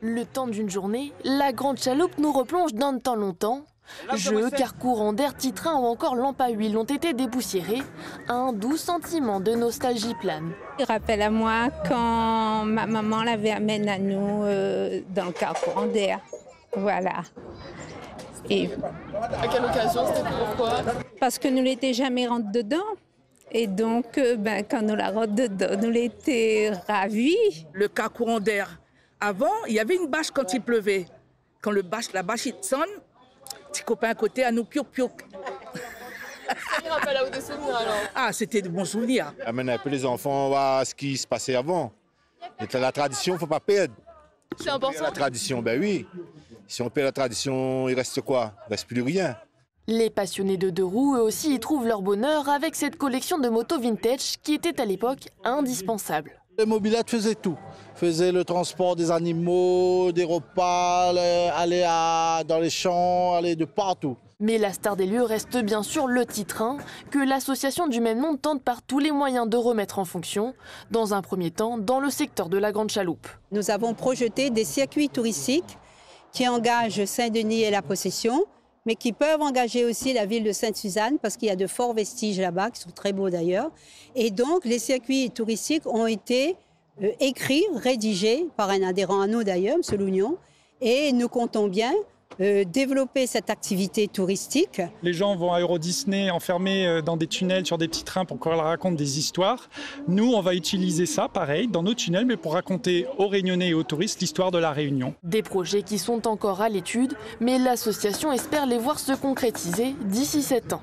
Le temps d'une journée, la Grande Chaloupe nous replonge dans le temps longtemps. Jeux, car courants d'air, titrains ou encore lampes à huile ont été dépoussiérés. Un doux sentiment de nostalgie plane. Il rappelle à moi quand ma maman l'avait amené à nous dans le car courant d'air. Voilà. Et à quelle occasion, c'était pourquoi? Parce que nous l'étions jamais rentré dedans. Et donc, quand nous la rentre dedans, nous l'étions ravis. Le car courant d'air. Avant, il y avait une bâche quand il pleuvait. Quand la bâche il sonne, petit copain à côté à nous piouk. Ça me rappelle à vous des souvenirs alors? Ah, c'était de bons souvenirs. Amène un peu les enfants à ce qui se passait avant. Et la tradition, il ne faut pas perdre. C'est important. La tradition, ben oui. Si on perd la tradition, il reste quoi? Il ne reste plus rien. Les passionnés de deux roues, eux aussi, y trouvent leur bonheur avec cette collection de motos vintage qui était à l'époque indispensable. Les mobylettes faisaient tout. Faisaient le transport des animaux, des repas, aller dans les champs, aller de partout. Mais la star des lieux reste bien sûr le Titrin, que l'association du même nom tente par tous les moyens de remettre en fonction, dans un premier temps dans le secteur de la Grande Chaloupe. Nous avons projeté des circuits touristiques qui engagent Saint-Denis et la Possession, mais qui peuvent engager aussi la ville de Sainte-Suzanne, parce qu'il y a de forts vestiges là-bas, qui sont très beaux d'ailleurs. Et donc, les circuits touristiques ont été écrits, rédigés, par un adhérent à nous d'ailleurs, M. Lougnon, et nous comptons bien développer cette activité touristique. Les gens vont à Euro Disney enfermés dans des tunnels sur des petits trains pour qu'on leur raconte des histoires. Nous, on va utiliser ça, pareil, dans nos tunnels, mais pour raconter aux Réunionnais et aux touristes l'histoire de la Réunion. Des projets qui sont encore à l'étude, mais l'association espère les voir se concrétiser d'ici 7 ans.